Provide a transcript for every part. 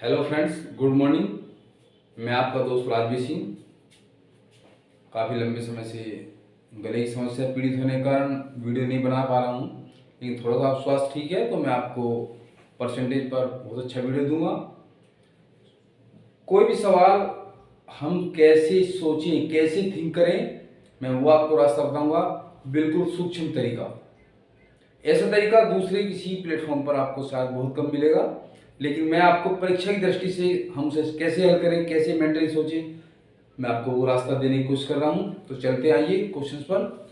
Hello friends, good morning. मैं आपका दोस्त राजवीर सिंह। काफ़ी लंबे समय से गले की समस्या पीड़ित होने के कारण वीडियो नहीं बना पा रहा हूँ, लेकिन थोड़ा सा स्वास्थ्य ठीक है तो मैं आपको परसेंटेज पर बहुत अच्छा वीडियो दूंगा। कोई भी सवाल हम कैसे सोचें, कैसे थिंक करें, मैं वो आपको रास्ता बताऊंगा, बिल्कुल सूक्ष्म तरीका। ऐसा तरीका दूसरे किसी प्लेटफॉर्म पर आपको शायद बहुत कम मिलेगा, लेकिन मैं आपको परीक्षा की दृष्टि से हम कैसे हल करें, कैसे मेंटली सोचें, मैं आपको वो रास्ता देने की कोशिश कर रहा हूं। तो चलते आइए क्वेश्चंस पर।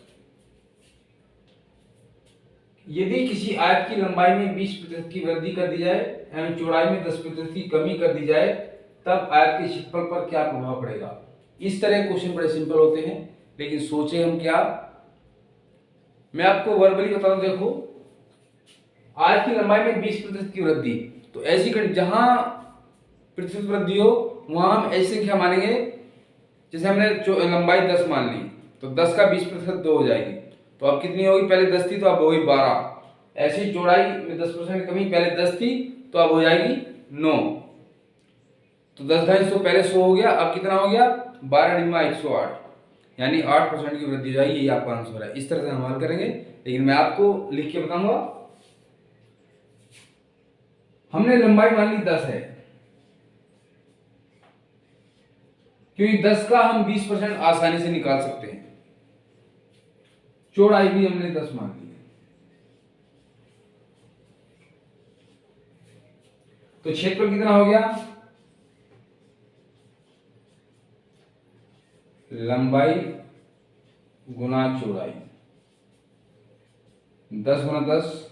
यदि किसी आयत की लंबाई में 20% की वृद्धि कर दी जाए एवं चौड़ाई में 10% की कमी कर दी जाए, तब आयत के क्षेत्रफल पर क्या प्रभाव पड़ेगा। इस तरह क्वेश्चन बड़े सिंपल होते हैं, लेकिन सोचे हम क्या। मैं आपको वर्बली बता दूं, देखो, आयत की लंबाई में 20% की वृद्धि, तो ऐसी जहां प्रतिशत वृद्धि हो वहां हम ऐसी संख्या मानेंगे। जैसे हमने लंबाई 10 मान ली, तो 10 का 20% 2 हो जाएगी, तो अब कितनी होगी, पहले 10 थी तो अब होगी 12। ऐसी चौड़ाई में 10% कमी, पहले 10 थी तो अब हो जाएगी 9। तो 10 घाई 100, पहले 100 हो गया, अब कितना हो गया, 12 डिग्मा 108, यानी 8% की वृद्धि हो जाएगी। ये आपका आंसर है। इस तरह से हम हल करेंगे, लेकिन मैं आपको लिख के बताऊंगा। हमने लंबाई मान ली 10 है, क्योंकि 10 का हम 20% आसानी से निकाल सकते हैं। चौड़ाई भी हमने 10 मान ली है, तो क्षेत्रफल कितना हो गया, लंबाई गुना चौड़ाई, 10 गुना 10,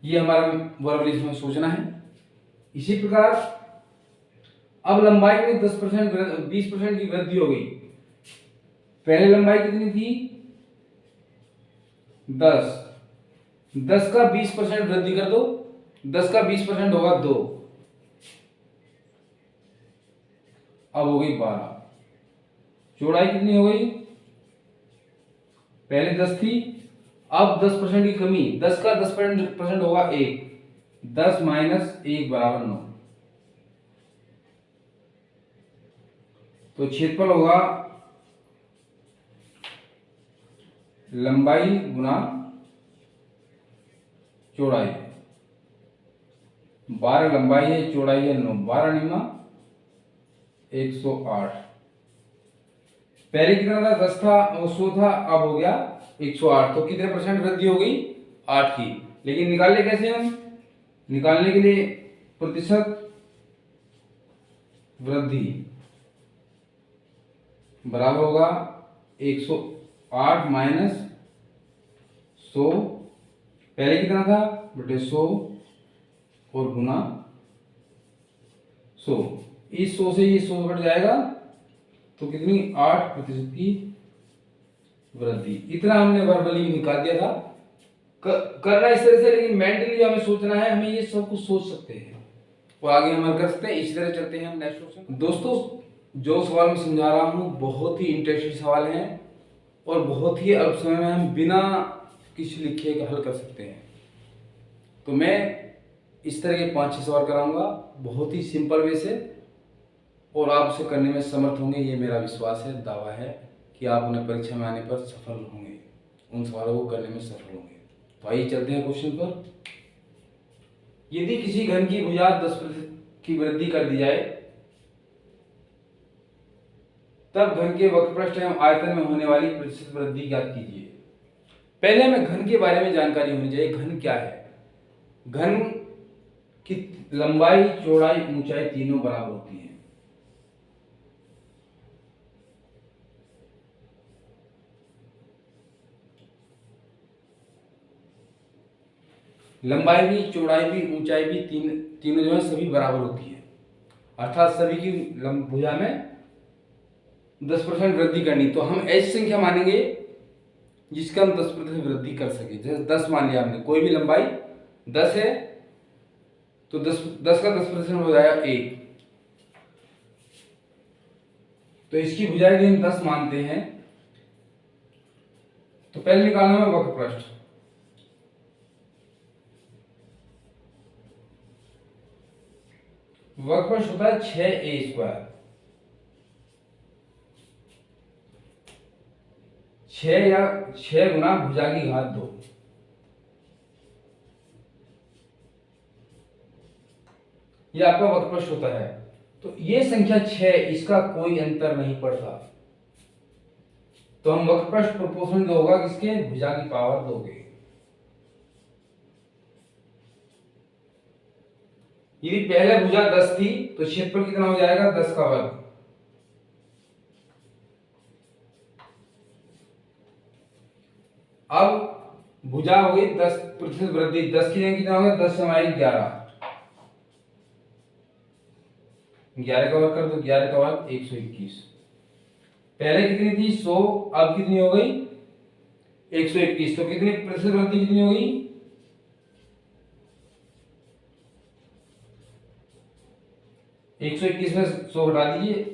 ये हमारा वर्बली इसमें सोचना है। इसी प्रकार अब लंबाई में 10% 20% की वृद्धि हो गई। पहले लंबाई कितनी थी, 10, 10 का 20% वृद्धि कर दो, 10 का 20% होगा 2, अब हो गई 12। चौड़ाई कितनी हो गई, पहले 10 थी, अब 10% की कमी, 10 का 10% होगा 1, 10 माइनस 1 बराबर 9। तो क्षेत्रफल होगा लंबाई गुना चौड़ाई, 12 लंबाई है, चौड़ाई है 9, 12 निमा 108। पहले कितना था, 10 था, 100 था, अब हो गया 108, तो कितने परसेंट वृद्धि हो गई, 8 की। लेकिन निकालने कैसे हम, निकालने के लिए प्रतिशत वृद्धि बराबर होगा 108 माइनस 100, पहले कितना था, बटे 100 और गुना 100। इस 100 से ये 100 कट जाएगा, तो कितनी, 8% की वृद्धि। इतना हमने वर्बली निकाल दिया था। करना इस तरह से, लेकिन मेंटली हमें सोचना है, हमें ये सब कुछ सोच सकते हैं और आगे हम हल कर सकते हैं। इसी तरह चलते हैं हम नेक्स्ट क्वेश्चन। दोस्तों, जो सवाल मैं समझा रहा हूँ बहुत ही इंटरेस्टिंग सवाल है और बहुत ही अल्प समय में हम बिना किसी लिखे का हल कर सकते हैं। तो मैं इस तरह के 5-6 सवाल कराऊंगा बहुत ही सिंपल वे से, और आप उसे करने में समर्थ होंगे, ये मेरा विश्वास है, दावा है कि आप उन्हें परीक्षा में आने पर सफल होंगे, उन सवालों को करने में सफल होंगे। तो आइए चलते हैं क्वेश्चन पर। यदि किसी घन की भुजा 10% की वृद्धि कर दी जाए, तब घन के वक्रपृष्ठ एवं आयतन में होने वाली प्रतिशत वृद्धि ज्ञात कीजिए। पहले हमें घन के बारे में जानकारी होनी चाहिए। घन क्या है, घन की लंबाई, चौड़ाई, ऊंचाई तीनों बराबर होती है। लंबाई भी, चौड़ाई भी, ऊंचाई भी, तीनों जो है सभी बराबर होती है, अर्थात सभी की भुजा में 10% वृद्धि करनी। तो हम ऐसी संख्या मानेंगे जिसका हम 10% वृद्धि कर सके। जैसे 10 मान लिया हमने, कोई भी लंबाई 10 है तो 10 का 10% हो जाएगा 1, तो इसकी भुजा यदि हम 10 मानते हैं तो पहले निकालना है वक्रपृष्ठ। वर्गपृष्ठ होता है 6a²। 6 या 6 गुना भुजा की घात 2, ये आपका वर्गपृष्ठ होता है। तो ये संख्या 6, इसका कोई अंतर नहीं पड़ता, तो हम वर्गपृष्ठ प्रोपोर्शनल जो होगा किसके, भुजा की पावर 2 के। यदि पहले भुजा 10 थी तो क्षेत्रफल कितना हो जाएगा, 10 का वर्ग। अब भुजा हो गई 10% वृद्धि, 10 की जगह कितना होगा, 10 × 11, 11 का वर्ग कर दो, 11 का वर्ग 121। पहले कितनी थी 100, अब कितनी हो गई 121, तो कितनी प्रतिशत वृद्धि कितनी हो गई, 121 में 100 घटा दीजिए,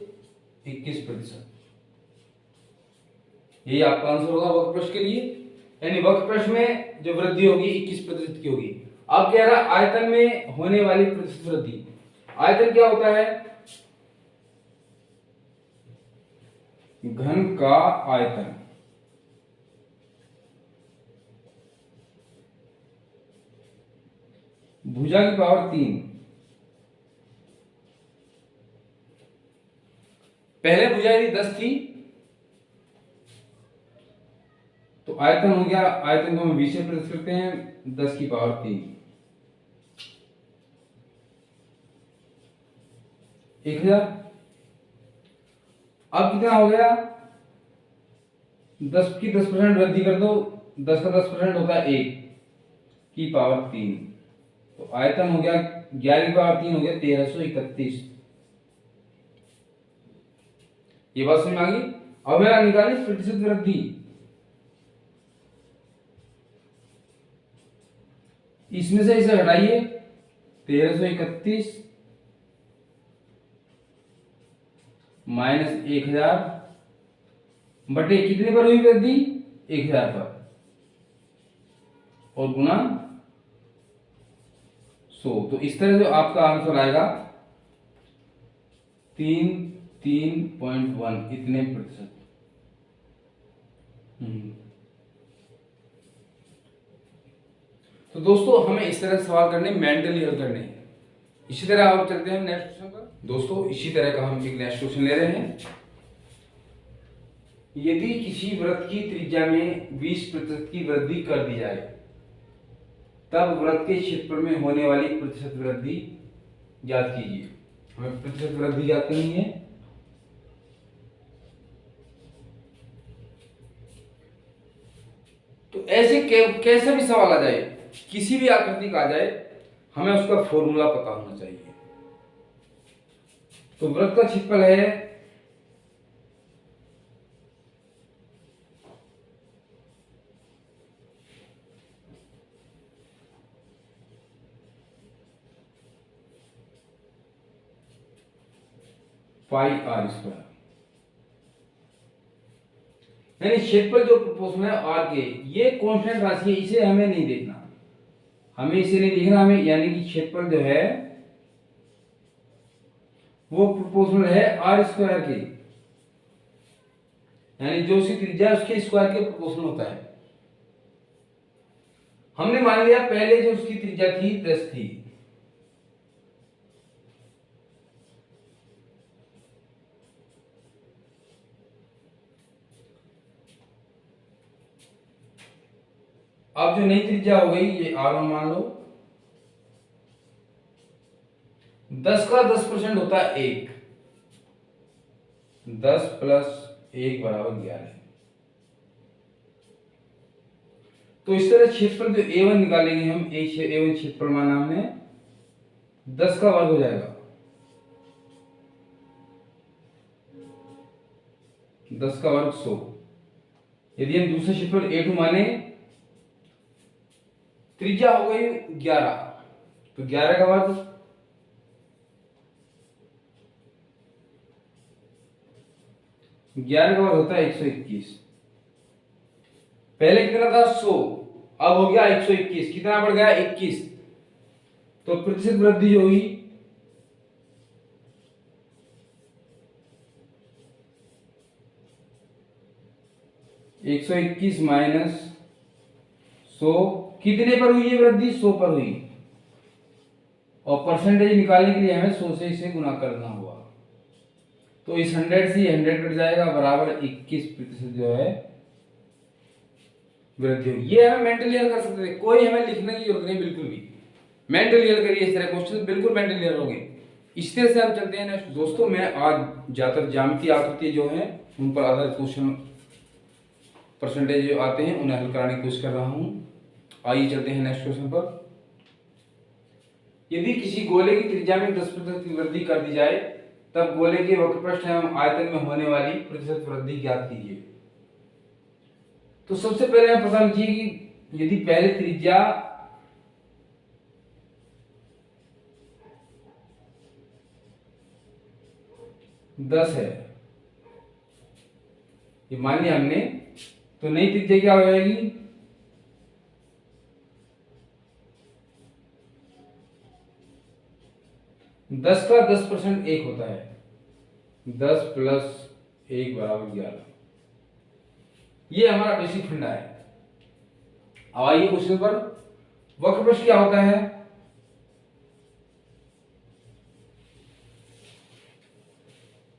21%। यही आपका आंसर होगा वक्रपृष्ठ के लिए, यानी वक्रपृष्ठ में जो वृद्धि होगी 21% की होगी। अब कह रहा आयतन में होने वाली प्रतिशत वृद्धि। आयतन क्या होता है, घन का आयतन, भुजा की पावर 3। पहले भुजा यदि 10 थी तो आयतन हो गया, आयतन को हम 20 से प्रकट करते हैं, 10 की पावर 3, 1000। अब कितना हो गया, 10 की 10% वृद्धि कर दो, 10 का 10% होता है 1 की पावर 3, तो आयतन हो गया 11 की पावर 3 हो गया 1331। ये बात समझ में आ गई। अब मेरा निकालिए प्रतिशत वृद्धि, इसमें से इसे हटाइए, 1331 माइनस 1000 बटे कितने पर हुई वृद्धि, 1000 पर, और गुना 100। तो इस तरह जो आपका आंसर आएगा 3.1 इतने प्रतिशत। तो दोस्तों हमें इस तरह सवाल करने, मेंटली हल करने हैं। इसी तरह आप चलते हैं नेक्स्ट क्वेश्चन पर। दोस्तों इसी तरह का हम एक नेक्स्ट क्वेश्चन ले रहे हैं। यदि किसी वृत्त की त्रिज्या में 20% की वृद्धि कर दी जाए, तब वृत्त के क्षेत्रफल में होने वाली प्रतिशत वृद्धि ज्ञात कीजिए। हमें प्रतिशत वृद्धि ज्ञात करनी है। तो ऐसे कैसे भी सवाल आ जाए, किसी भी आकृति का आ जाए, हमें उसका फॉर्मूला पता होना चाहिए। तो वृत्त का क्षेत्रफल है πr², यानी क्षेत्रफल जो प्रोपोर्शनल है r के, ये कांस्टेंट राशि है, इसे हमें नहीं देखना, हमें इसे नहीं देखना, हमें यानी कि क्षेत्रफल जो है वो प्रोपोर्शनल है r² के, यानी जो उसकी त्रिज्या उसके स्क्वायर के प्रोपोर्शनल होता है। हमने मान लिया पहले जो उसकी त्रिज्या थी 10 थी, अब जो नई त्रिज्या हो गई ये r1 मान लो, 10 का 10% होता है 1, 10 + 1 = 11। तो इस तरह क्षेत्रफल जो a1 निकालेंगे हम, a1 क्षेत्रफल माना हमने 10 का वर्ग हो जाएगा, 10 का वर्ग 100। यदि हम दूसरे क्षेत्रफल a2 माने, त्रिज्या हो गई 11, तो 11 का वर्ग, 11 का वर्ग होता है 121। पहले कितना था 100, अब हो गया 121, कितना बढ़ गया 21। तो प्रतिशत वृद्धि जो हुई 121 माइनस 100 कितने पर हुई है वृद्धि? 100 पर हुई, और परसेंटेज निकालने के लिए हमें 100 से इसे गुना करना हुआ। तो इस 100 से 100 कट जाएगा, बराबर 21% जो है वृद्धि होगी। ये हमें मेंटली हल कर सकते थे, कोई हमें लिखने की जरूरत नहीं, बिल्कुल भी मेंटली हल करिए। इस तरह क्वेश्चन बिल्कुल मेंटली हल होंगे। इस तरह से हम चलते हैं नेक्स्ट। दोस्तों मैं आज ज्यादातर ज्यामितीय आकृति जो है उन पर आधारित क्वेश्चन परसेंटेज जो आते हैं उन्हें हल कराने की कोशिश कर रहा हूं। आइए चलते हैं नेक्स्ट क्वेश्चन पर। यदि किसी गोले की त्रिज्या में 10% की वृद्धि कर दी जाए तब गोले के वक्रपृष्ठ एवं आयतन में होने वाली प्रतिशत वृद्धि ज्ञात कीजिए। तो सबसे पहले आप पता कीजिए कि यदि पहले त्रिज्या 10 है, ये मान लिया हमने, तो नई त्रिज्या क्या हो जाएगी? 10 का 10% 1 होता है, 10 प्लस 1 बराबर 11। ये हमारा बेसिक फंडा है। अब आइए क्वेश्चन पर। वक्रपृष्ठ क्या होता है?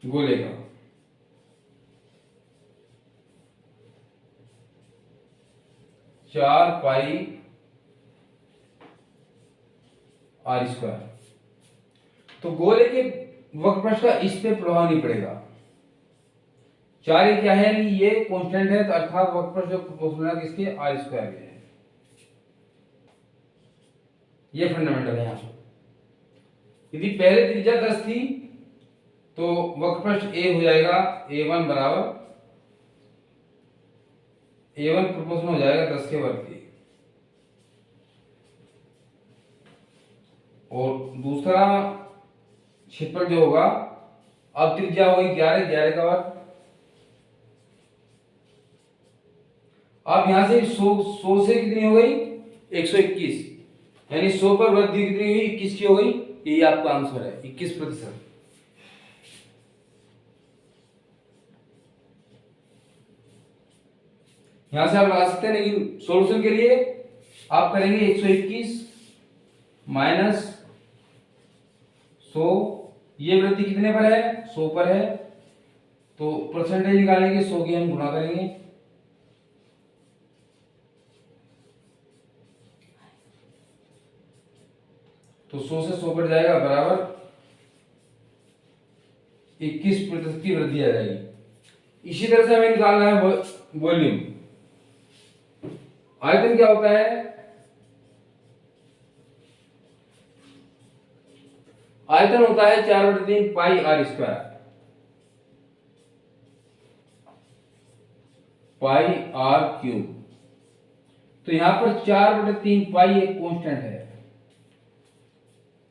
गोले का। चार पाई आर स्क्वायर। तो गोले के वक्रपृष्ठ का इस पे प्रभाव नहीं पड़ेगा। 4 क्या है? ये कांस्टेंट है, तो अर्थात वक्रपृष्ठ जो प्रोपोर्शनल किसके? आर स्क्वायर के है। ये फंडामेंटल है। यहां यदि पहले त्रिज्या 10 थी तो वक्रपृष्ठ ए हो जाएगा a1 बराबर a1 प्रोपोर्शनल हो जाएगा 10 के वर्ग के, और दूसरा क्षेत्रफल जो होगा, अब त्रिज्या होगी 11, 11 का वर्ग। अब यहां से 100 से कितनी हो गई? 121, यानी 100 पर वृद्धि कितनी हुई? 21 की हो गई। यही आपका आंसर है, 21%। यहां से आप लगा सकते हैं, लेकिन सॉल्यूशन के लिए आप करेंगे 121 माइनस 100। ये वृद्धि कितने पर है? 100 पर है, तो परसेंटेज निकालेंगे, 100 की हम गुणा करेंगे, तो 100 से 100 कट जाएगा, बराबर 21% की वृद्धि आ जाएगी। इसी तरह से हमें निकालना है वॉल्यूम। आयतन क्या होता है? आयतन होता है 4/3 pi r square. Pi r cube. तो यहां पर 4/3 पाई एक कांस्टेंट है,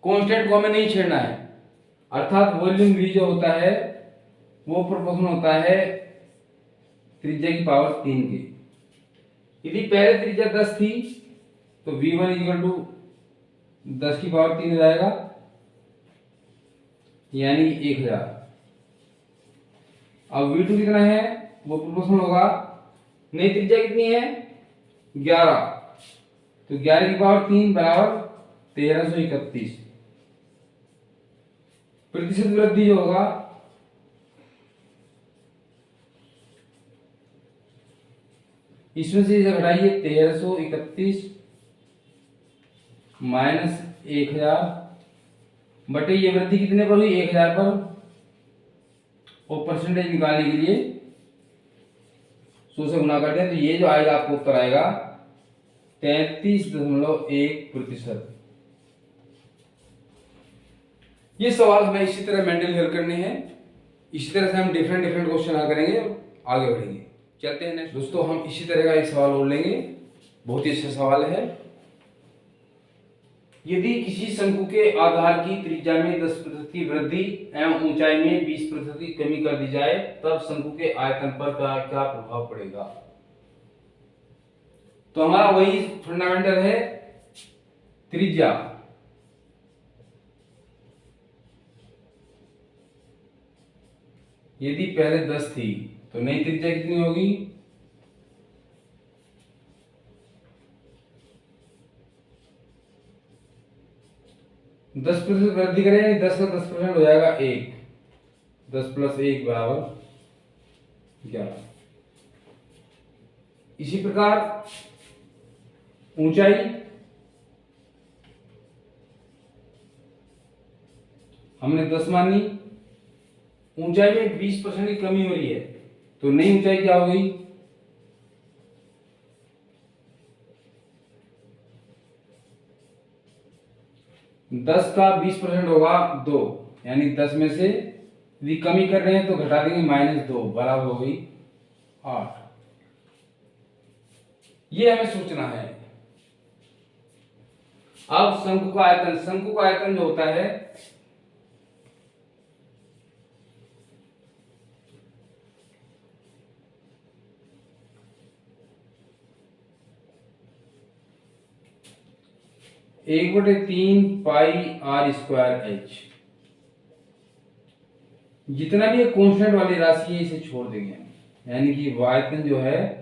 कांस्टेंट को हमें नहीं छेड़ना है, अर्थात वॉल्यूम v जो होता है वो प्रोपोर्शनल होता है त्रिज्या की पावर 3 के। यदि पहले त्रिज्या 10 थी तो v1 इक्वल टू 10 की पावर 3 हो जाएगा, यानी 1000। अब v2 कितना है? वो प्रोपोर्शनल होगा, नई त्रिज्या कितनी है? 11, तो 11 की पावर 3 बराबर 1331। प्रतिशत वृद्धि जो होगा, इसमें से इसे घटाइए, 1331 माइनस 1000 बटे ये वृद्धि कितने पर हुई? 1000 पर, और परसेंटेज निकालने के लिए 100 से गुना करते हैं, तो ये जो आएगा आपको उत्तर आएगा 33.1%। ये सवाल हमें इसी तरह मेंटली हल करने हैं। इसी तरह से हम डिफरेंट क्वेश्चन हल करेंगे, आगे बढ़ेंगे। चलते हैं नेक्स्ट। दोस्तों हम इसी तरह का एक सवाल और लेंगे, बहुत ही अच्छा सवाल है। यदि किसी शंकु के आधार की त्रिज्या में 10% की वृद्धि एवं ऊंचाई में 20% की कमी कर दी जाए तब शंकु के आयतन पर क्या प्रभाव पड़ेगा? तो हमारा वही फंडामेंटल है, त्रिज्या यदि पहले 10 थी तो नई त्रिज्या कितनी होगी? 10% वृद्धि करें यानी 10 का 10% हो जाएगा 1, 10 + 1 = 11। इसी प्रकार ऊंचाई हमने 10 मानी, ऊंचाई में 20% की कमी हो रही है, तो नई ऊंचाई क्या होगी? 10 का 20% होगा 2, यानी 10 में से यदि कमी कर रहे हैं तो घटा देंगे -2 बराबर हो गई 8। ये हमें सोचना है। अब शंकु का आयतन जो होता है एक बटे 3 पाई r²h। जितना भी कांस्टेंट वाली राशि है इसे छोड़ देंगे, यानी कि आयतन जो है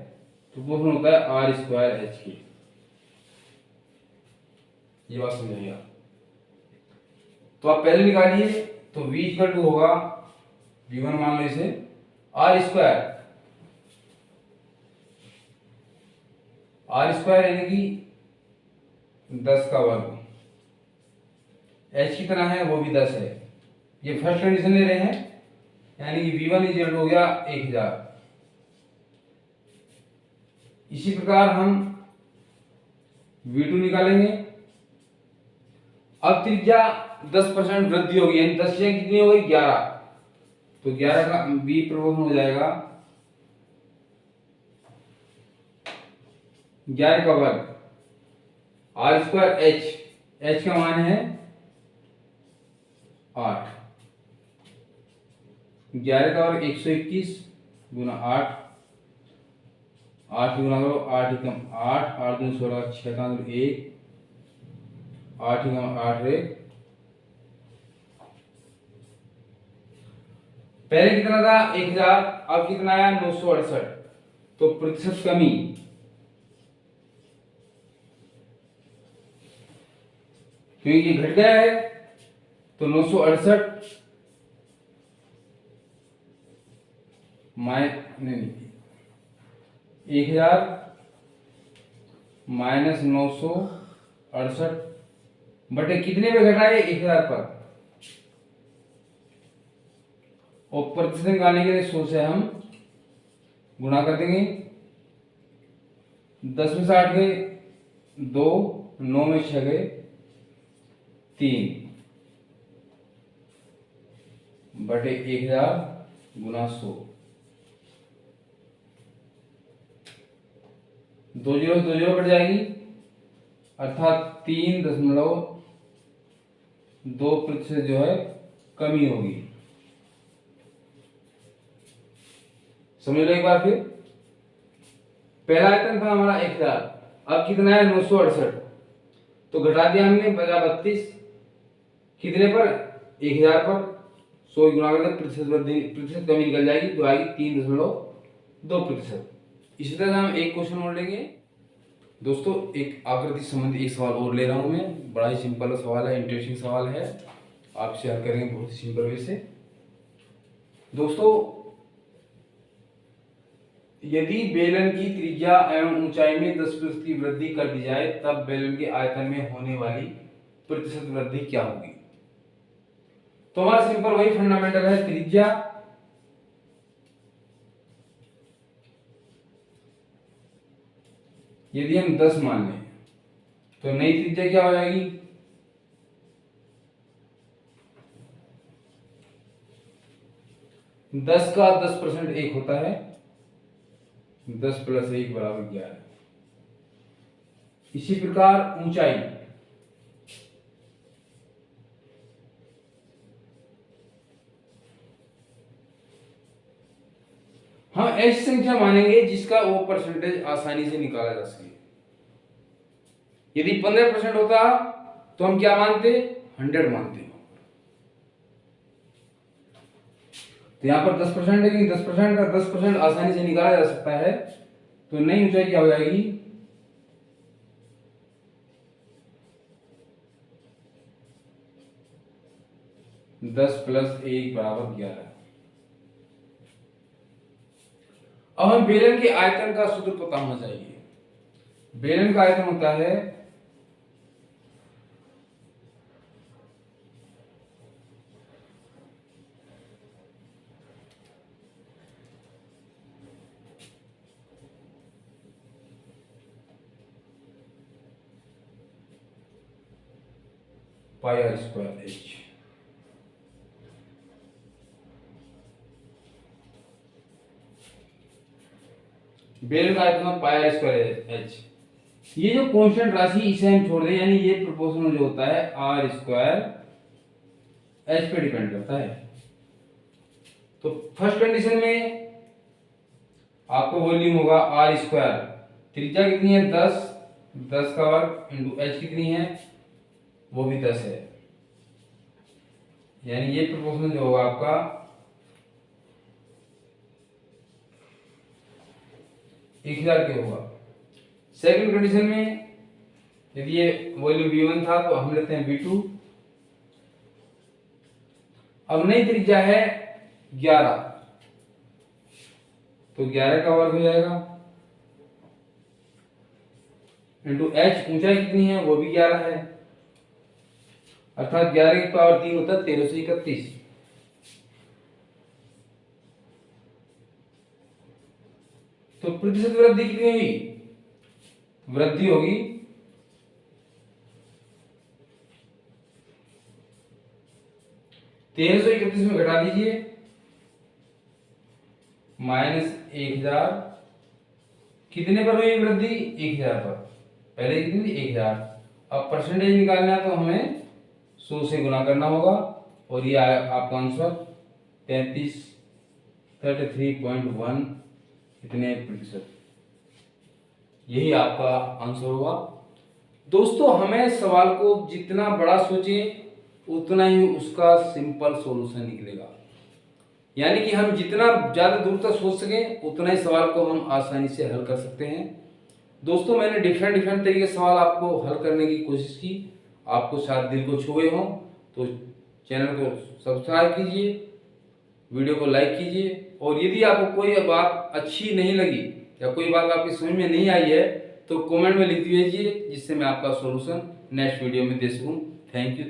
प्रोपोर्शनल होता है r²h के। ये बात समझिएगा। तो आप पहले निकालिए, तो v = होगा v1 मान लो इसे r² यानी कि 10 का वर्ग, h कितना है वो भी 10 है। ये फर्स्ट कंडीशन ले रहे हैं, यानी कि v1 = हो गया 1000। इसी प्रकार हम v2 निकालेंगे। अब त्रिज्या 10% वृद्धि होगी, यानी 10 से कितनी हो गई 11, तो 11 का v प्रोपोर्शनल हो जाएगा 11 का वर्ग r²h, h का मान है 8, 11 का वर्ग 121 गुना 8, 8 गुना करो 8 एकम 8, 8 दूनी 16, 6 का 1, 8 एकम 8 रे। पहले कितना था 1000, अब कितना आया 968, तो प्रतिशत कमी क्योंकि ये घट गया है, तो 968 1000 माइनस 968 बटे कितने पे घटा है 1000 पर, और प्रतिशत निकालने के लिए 100 से हम गुणा कर देंगे। 10 में से 8 गए 2, 9 में 6 गए 3 बटे 1000 गुना 100, 2 जीरो 2 जीरो कट जाएगी, अर्थात 3.2% जो है कमी होगी। समझ लो एक बार फिर। पहला आयतन था हमारा 1000, अब कितना है 968, तो घटा दिया हमने बचा 32, कितने पर 1000 पर, 100 गुणा कर प्रतिशत कमी निकल जाएगी, तो आएगी 3.2%। इसी तरह हम एक क्वेश्चन और लेंगे दोस्तों। एक आकृति संबंधी एक सवाल और ले रहा हूं मैं, बड़ा ही सिंपल सवाल है, इंटरेस्टिंग सवाल है, आपसे हल करेंगे बहुत ही सिंपल वे से। दोस्तों यदि बेलन की त्रिज्या एवं ऊंचाई में 10% की वृद्धि कर दी जाए तब बेलन के आयतन में होने वाली प्रतिशत वृद्धि क्या होगी? तो हमारा सिंपल वही फंडामेंटल है, त्रिज्या यदि हम 10 मान लें तो नई त्रिज्या क्या हो जाएगी 10 का 10% 1 होता है, 10 + 1 = 11। इसी प्रकार ऊंचाई हम ऐसी संख्या मानेंगे जिसका वो परसेंटेज आसानी से निकाला जा सके। यदि 15% होता तो हम क्या मानते 100 मानते। तो यहां पर 10% है कि 10% का 10% आसानी से निकाला जा सकता है, तो नई ऊंचाई क्या हो जाएगी 10 10 प्लस 1 बराबर 11। अब हम बेलन के आयतन का सूत्र पता होना चाहिए। बेलन का आयतन होता है पाई आर स्क्वायर एच। बेलन का आयतन पाई आर स्क्वायर एच। ये जो कांस्टेंट राशि इसे हम छोड़ दें, यानी ये प्रोपोर्शनल जो होता है आर स्क्वायर एच पे डिपेंड करता है। तो फर्स्ट कंडीशन में आपको वॉल्यूम होगा आर स्क्वायर, त्रिज्या कितनी है 10, 10 का वर्ग इंटू एच कितनी है, वो भी 10 है, यानी ये प्रोपोर्शनल जो होगा आपका 1000 के होगा। सेकंड कंडीशन में यदि ये वॉल्यूम V1 था तो हम लेते हैं V2। अब नई त्रिज्या है 11, तो 11 का वर्ग हो जाएगा इंटू एच, ऊंचाई कितनी है वो भी 11 है, अर्थात 11 की पावर 3 होता है 1331। तो प्रतिशत वृद्धि कितनी हुई, वृद्धि होगी 1331 में घटा दीजिए -1000, कितने पर हुई वृद्धि 1000 पर, पहले कितनी थी 1000। अब परसेंटेज निकालना है तो हमें 100 से गुना करना होगा और ये आपका आंसर 33.1 कितने प्रतिशत, यही आपका आंसर होगा। दोस्तों हमें सवाल को जितना बड़ा सोचें उतना ही उसका सिंपल सॉल्यूशन निकलेगा, यानी कि हम जितना ज़्यादा दूर तक सोच सकें उतना ही सवाल को हम आसानी से हल कर सकते हैं। दोस्तों मैंने डिफरेंट तरीके से सवाल आपको हल करने की कोशिश की, आपको शायद दिल को छुए हों, तो चैनल को सब्सक्राइब कीजिए, वीडियो को लाइक कीजिए, और यदि आपको कोई बात अच्छी नहीं लगी या कोई बात आपकी समझ में नहीं आई है तो कमेंट में लिख दीजिए, जिससे मैं आपका सॉल्यूशन नेक्स्ट वीडियो में दे सकूं। Thank you.